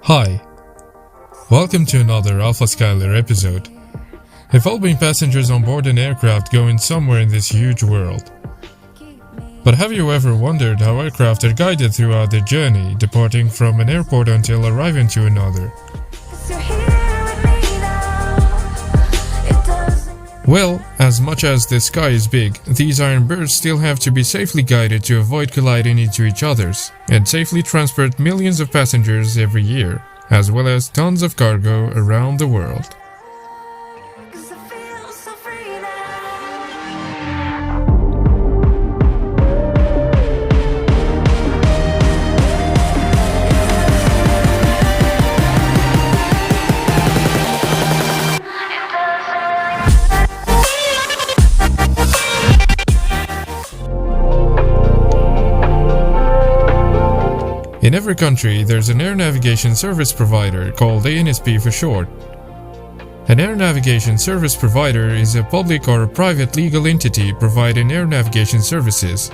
Hi, welcome to another Alpha Skyler episode. Have all been passengers on board an aircraft going somewhere in this huge world? But have you ever wondered how aircraft are guided throughout their journey, departing from an airport until arriving to another? Well, as much as the sky is big, these iron birds still have to be safely guided to avoid colliding into each other's, and safely transport millions of passengers every year, as well as tons of cargo around the world. In every country, there's an air navigation service provider called ANSP for short. An air navigation service provider is a public or private legal entity providing air navigation services.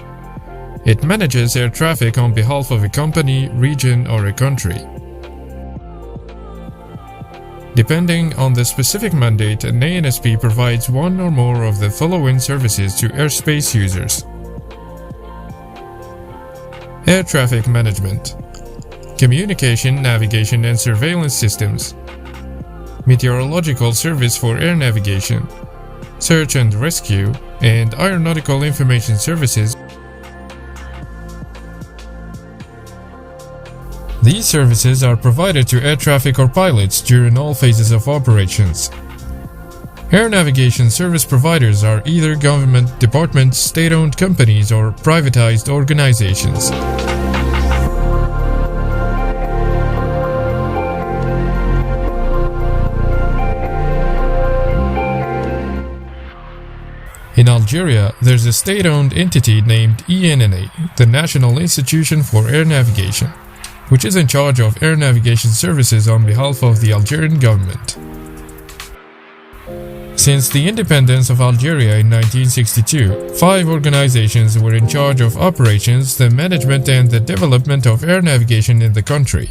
It manages air traffic on behalf of a company, region, or a country. Depending on the specific mandate, an ANSP provides one or more of the following services to airspace users. Air traffic management, communication, navigation and surveillance systems, meteorological service for air navigation, search and rescue, and aeronautical information services. These services are provided to air traffic or pilots during all phases of operations. Air navigation service providers are either government departments, state-owned companies, or privatized organizations. In Algeria, there's a state-owned entity named ENNA, the National Institution for Air Navigation, which is in charge of air navigation services on behalf of the Algerian government. Since the independence of Algeria in 1962, 5 organizations were in charge of operations, the management and the development of air navigation in the country.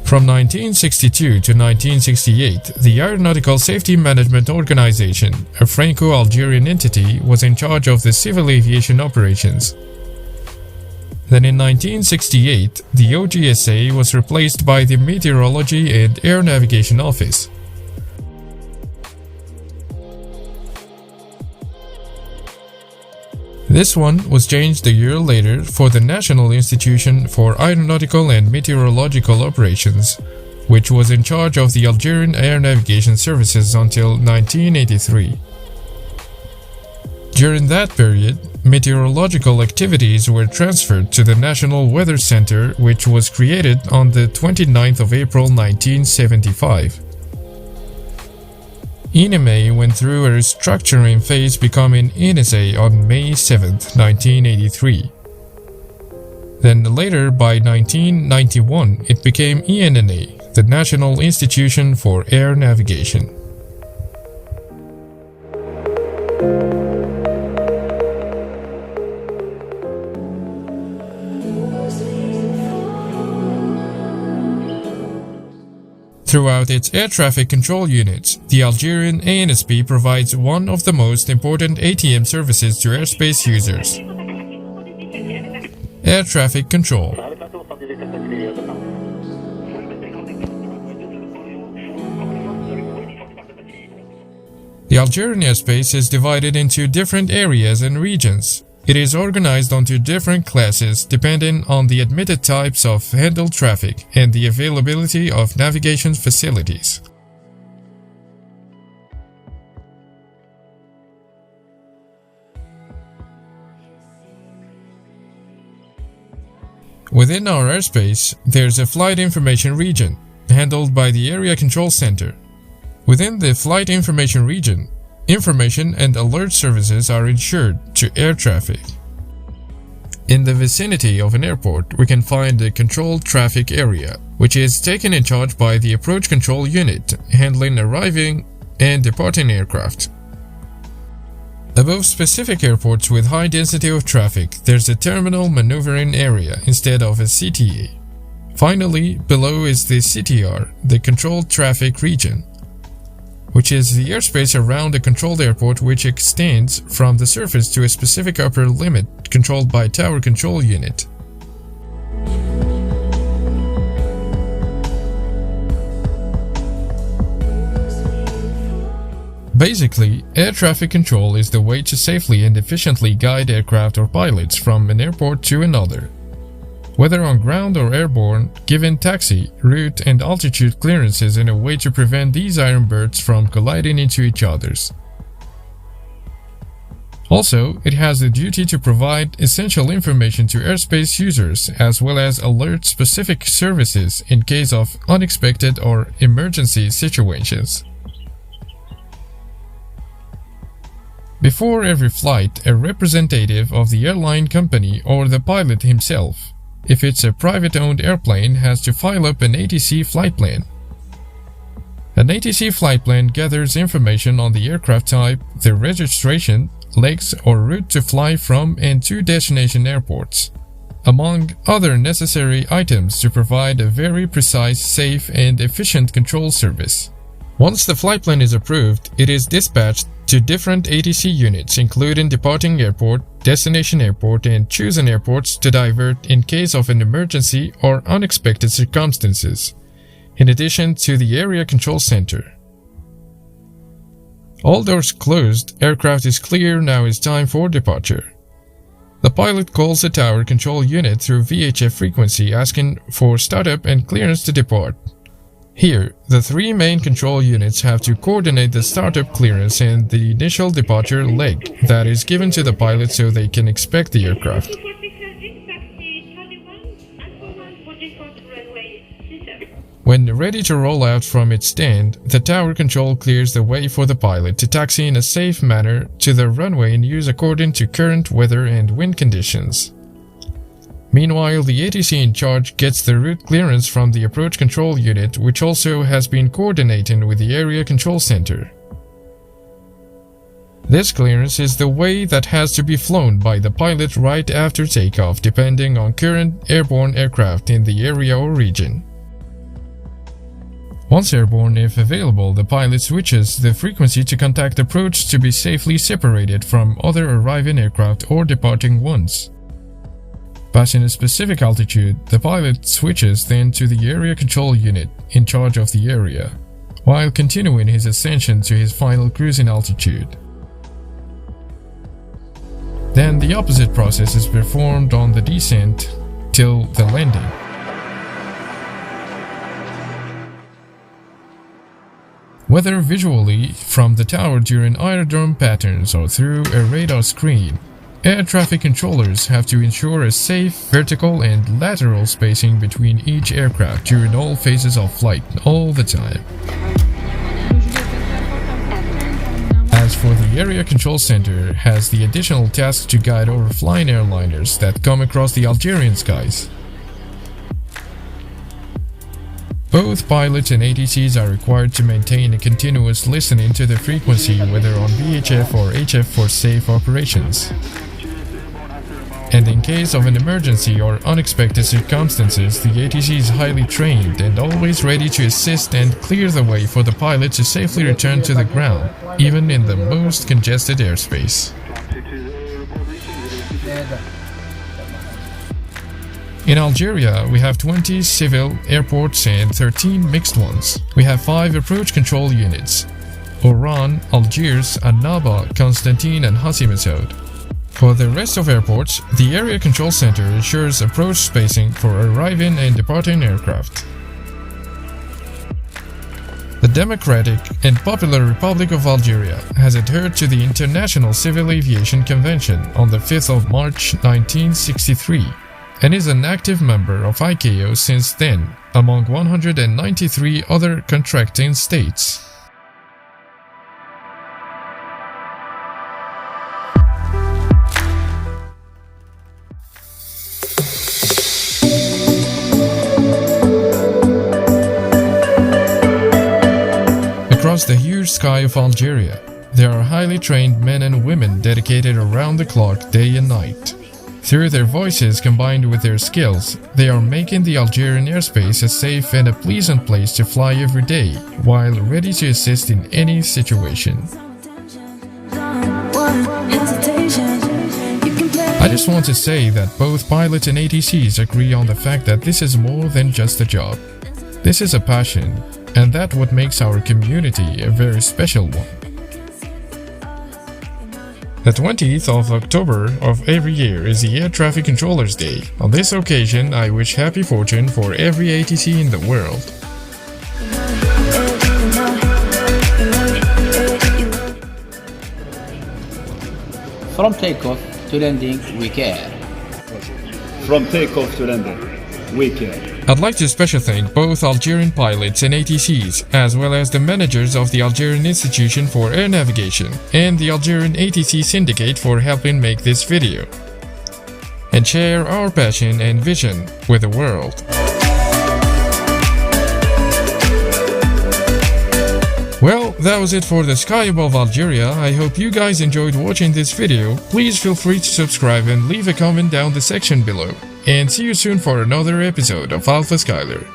From 1962 to 1968, the Aeronautical Safety Management Organization, a Franco-Algerian entity, was in charge of the civil aviation operations. Then in 1968, the OGSA was replaced by the Meteorology and Air Navigation Office. This one was changed a year later for the National Institution for Aeronautical and Meteorological Operations, which was in charge of the Algerian air navigation services until 1983. During that period, meteorological activities were transferred to the National Weather Center, which was created on the 29th of April 1975. ENMA went through a restructuring phase, becoming NSA on May 7, 1983. Then later, by 1991, it became ENNA, the National Institution for Air Navigation. Throughout its air traffic control units, the Algerian ANSP provides one of the most important ATM services to airspace users: air traffic control. The Algerian airspace is divided into different areas and regions. It is organized onto different classes depending on the admitted types of handled traffic and the availability of navigation facilities. Within our airspace, there's a flight information region, handled by the Area Control Center. Within the flight information region, information and alert services are ensured to air traffic. In the vicinity of an airport, we can find the controlled traffic area, which is taken in charge by the approach control unit, handling arriving and departing aircraft. Above specific airports with high density of traffic, there's a terminal maneuvering area instead of a CTA. Finally, below is the CTR, the controlled traffic region, which is the airspace around a controlled airport which extends from the surface to a specific upper limit controlled by tower control unit. Basically, air traffic control is the way to safely and efficiently guide aircraft or pilots from an airport to another. Whether on ground or airborne, given taxi, route and altitude clearances in a way to prevent these iron birds from colliding into each other's. Also, it has the duty to provide essential information to airspace users as well as alert specific services in case of unexpected or emergency situations. Before every flight, a representative of the airline company or the pilot himself, if it's a private-owned airplane, has to file up an ATC flight plan. An ATC flight plan gathers information on the aircraft type, the registration, legs or route to fly from and to destination airports, among other necessary items to provide a very precise, safe and efficient control service. Once the flight plan is approved, it is dispatched to different ATC units including departing airport, destination airport and chosen airports to divert in case of an emergency or unexpected circumstances, in addition to the area control center. All doors closed, aircraft is clear, now is time for departure. The pilot calls the tower control unit through VHF frequency asking for startup and clearance to depart. Here, the three main control units have to coordinate the startup clearance and the initial departure leg that is given to the pilot so they can inspect the aircraft. When ready to roll out from its stand, the tower control clears the way for the pilot to taxi in a safe manner to the runway in use according to current weather and wind conditions. Meanwhile, the ATC in charge gets the route clearance from the approach control unit, which also has been coordinating with the area control center. This clearance is the way that has to be flown by the pilot right after takeoff, depending on current airborne aircraft in the area or region. Once airborne, if available, the pilot switches the frequency to contact approach to be safely separated from other arriving aircraft or departing ones. Passing a specific altitude, the pilot switches then to the area control unit in charge of the area, while continuing his ascension to his final cruising altitude. Then the opposite process is performed on the descent till the landing. Whether visually from the tower during aerodrome patterns or through a radar screen, air traffic controllers have to ensure a safe vertical and lateral spacing between each aircraft during all phases of flight all the time. As for the area control center, has the additional task to guide overflying airliners that come across the Algerian skies. Both pilots and ATCs are required to maintain a continuous listening to the frequency, whether on VHF or HF, for safe operations. And in case of an emergency or unexpected circumstances, the ATC is highly trained and always ready to assist and clear the way for the pilot to safely return to the ground, even in the most congested airspace. In Algeria, we have 20 civil airports and 13 mixed ones. We have 5 approach control units: Oran, Algiers, Annaba, Constantine and Hassi Messaoud. For the rest of airports, the Area Control Center ensures approach spacing for arriving and departing aircraft. The Democratic and Popular Republic of Algeria has adhered to the International Civil Aviation Convention on the 5th of March 1963 and is an active member of ICAO since then, among 193 other contracting states. Across the huge sky of Algeria, They are highly trained men and women dedicated around the clock, day and night. Through their voices combined with their skills, they are making the Algerian airspace a safe and a pleasant place to fly every day, while ready to assist in any situation. I just want to say that both pilots and ATCs agree on the fact that this is more than just a job. This is a passion, and that's what makes our community a very special one. The 20th of October of every year is the Air Traffic Controllers Day. On this occasion, I wish happy fortune for every ATC in the world. From takeoff to landing, we care. From takeoff to landing, we care. I'd like to special thank both Algerian pilots and ATCs, as well as the managers of the Algerian Institution for Air Navigation and the Algerian ATC Syndicate for helping make this video and share our passion and vision with the world. Well, that was it for the Sky Above Algeria. I hope you guys enjoyed watching this video. Please feel free to subscribe and leave a comment down the section below. And see you soon for another episode of Alpha Skyler.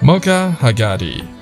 MOCHAHAGOTDI.